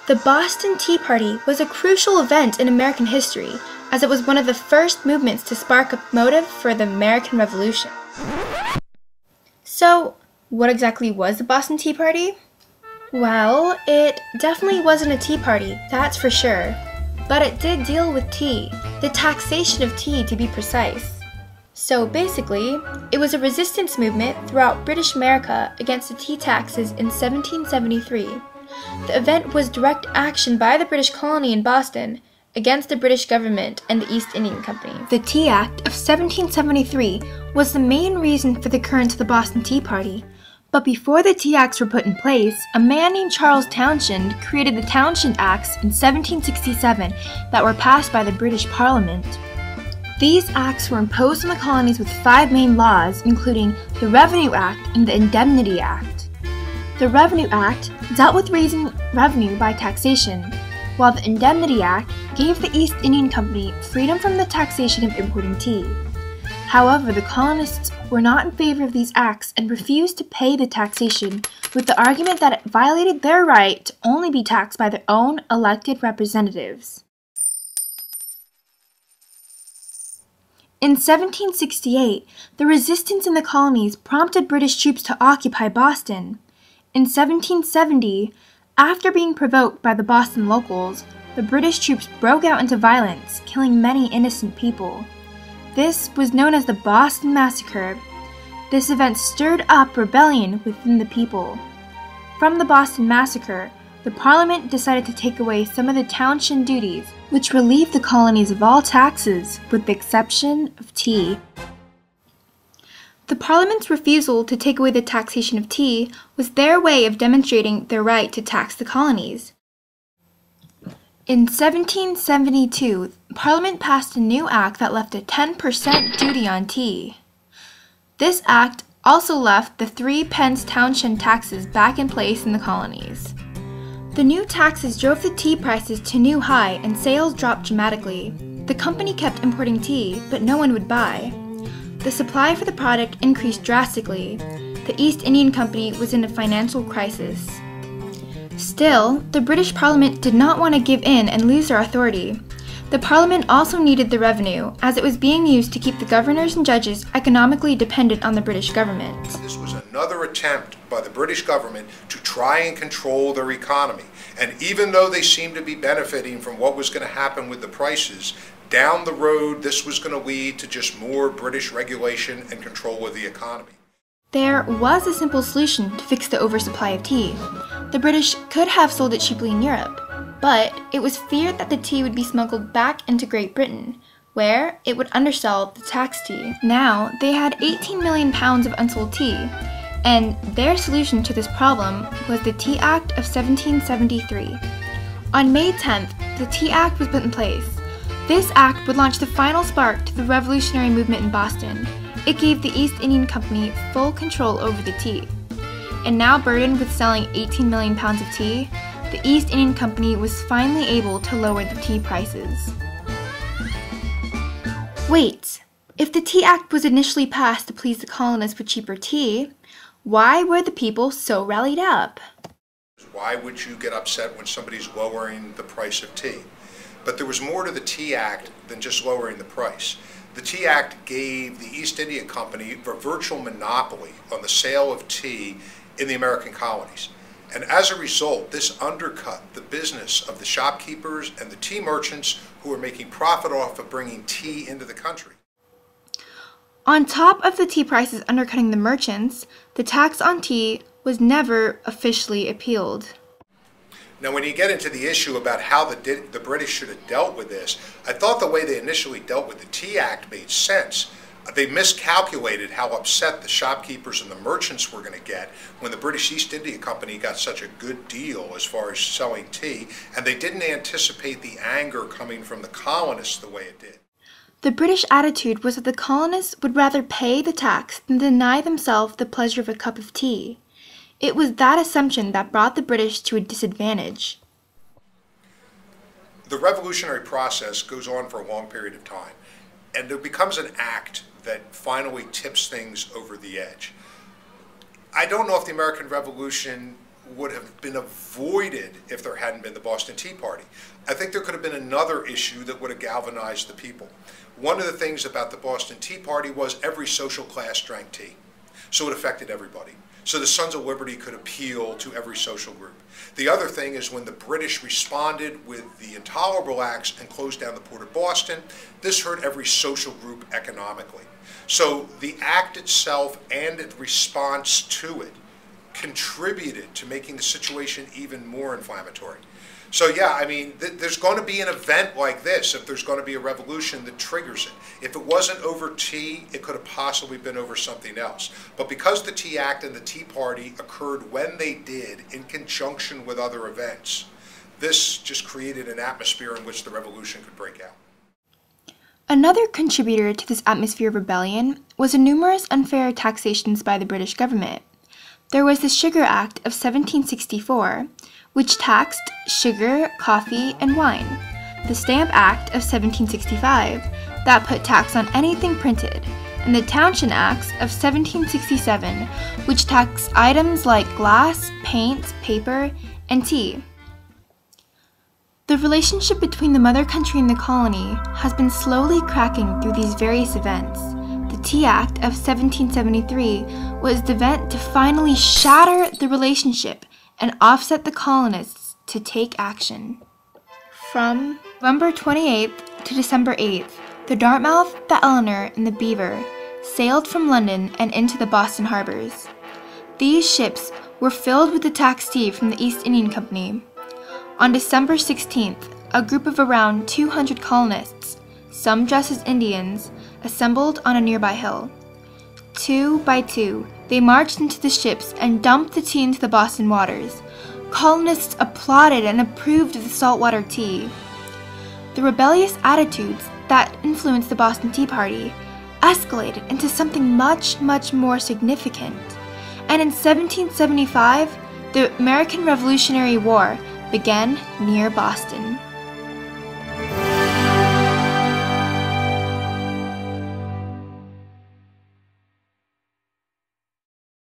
The Boston Tea Party was a crucial event in American history, as it was one of the first movements to spark a motive for the American Revolution. So, what exactly was the Boston Tea Party? Well, it definitely wasn't a tea party, that's for sure. But it did deal with tea, the taxation of tea to be precise. So basically, it was a resistance movement throughout British America against the tea taxes in 1773. The event was direct action by the British colony in Boston against the British government and the East India Company. The Tea Act of 1773 was the main reason for the occurrence of the Boston Tea Party. But before the Tea Acts were put in place, a man named Charles Townshend created the Townshend Acts in 1767 that were passed by the British Parliament. These acts were imposed on the colonies with 5 main laws, including the Revenue Act and the Indemnity Act. The Revenue Act dealt with raising revenue by taxation, while the Indemnity Act gave the East India Company freedom from the taxation of importing tea. However, the colonists were not in favor of these acts and refused to pay the taxation with the argument that it violated their right to only be taxed by their own elected representatives. In 1768, the resistance in the colonies prompted British troops to occupy Boston. In 1770, after being provoked by the Boston locals, the British troops broke out into violence, killing many innocent people. This was known as the Boston Massacre. This event stirred up rebellion within the people. From the Boston Massacre, the Parliament decided to take away some of the Townshend duties, which relieved the colonies of all taxes, with the exception of tea. The Parliament's refusal to take away the taxation of tea was their way of demonstrating their right to tax the colonies. In 1772, Parliament passed a new act that left a 10% duty on tea. This act also left the 3-pence Townshend taxes back in place in the colonies. The new taxes drove the tea prices to a new high and sales dropped dramatically. The company kept importing tea, but no one would buy. The supply for the product increased drastically. The East India Company was in a financial crisis. Still, the British Parliament did not want to give in and lose their authority. The Parliament also needed the revenue, as it was being used to keep the governors and judges economically dependent on the British government. This was another attempt by the British government to try and control their economy. And even though they seemed to be benefiting from what was going to happen with the prices, down the road this was going to lead to just more British regulation and control of the economy. There was a simple solution to fix the oversupply of tea. The British could have sold it cheaply in Europe, but it was feared that the tea would be smuggled back into Great Britain, where it would undersell the taxed tea. Now, they had 18 million pounds of unsold tea, and their solution to this problem was the Tea Act of 1773. On May 10th, the Tea Act was put in place. This act would launch the final spark to the revolutionary movement in Boston. It gave the East India Company full control over the tea. And now burdened with selling 18 million pounds of tea, the East India Company was finally able to lower the tea prices. Wait, if the Tea Act was initially passed to please the colonists with cheaper tea, why were the people so rallied up? Why would you get upset when somebody's lowering the price of tea? But there was more to the Tea Act than just lowering the price. The Tea Act gave the East India Company a virtual monopoly on the sale of tea in the American colonies. And as a result, this undercut the business of the shopkeepers and the tea merchants who were making profit off of bringing tea into the country. On top of the tea prices undercutting the merchants, the tax on tea was never officially appealed. Now, when you get into the issue about how the British should have dealt with this, I thought the way they initially dealt with the Tea Act made sense. They miscalculated how upset the shopkeepers and the merchants were going to get when the British East India Company got such a good deal as far as selling tea, and they didn't anticipate the anger coming from the colonists the way it did. The British attitude was that the colonists would rather pay the tax than deny themselves the pleasure of a cup of tea. It was that assumption that brought the British to a disadvantage. The revolutionary process goes on for a long period of time, and there becomes an act that finally tips things over the edge. I don't know if the American Revolution would have been avoided if there hadn't been the Boston Tea Party. I think there could have been another issue that would have galvanized the people. One of the things about the Boston Tea Party was every social class drank tea, so it affected everybody. So the Sons of Liberty could appeal to every social group. The other thing is when the British responded with the Intolerable Acts and closed down the port of Boston, this hurt every social group economically. So the act itself and the response to it contributed to making the situation even more inflammatory. So yeah, I mean, there's going to be an event like this if there's going to be a revolution that triggers it. If it wasn't over tea, it could have possibly been over something else. But because the Tea Act and the Tea Party occurred when they did, in conjunction with other events, this just created an atmosphere in which the revolution could break out. Another contributor to this atmosphere of rebellion was the numerous unfair taxations by the British government. There was the Sugar Act of 1764, which taxed sugar, coffee, and wine. The Stamp Act of 1765, that put tax on anything printed, and the Townshend Acts of 1767, which taxed items like glass, paints, paper, and tea. The relationship between the mother country and the colony has been slowly cracking through these various events. The Tea Act of 1773 was the event to finally shatter the relationship and offset the colonists to take action. From November 28th to December 8th, the Dartmouth, the Eleanor, and the Beaver sailed from London and into the Boston harbors. These ships were filled with the taxed tea from the East India Company. On December 16th, a group of around 200 colonists, some dressed as Indians, assembled on a nearby hill. 2 by 2, they marched into the ships and dumped the tea into the Boston waters. Colonists applauded and approved of the saltwater tea. The rebellious attitudes that influenced the Boston Tea Party escalated into something much, much more significant. And in 1775, the American Revolutionary War began near Boston.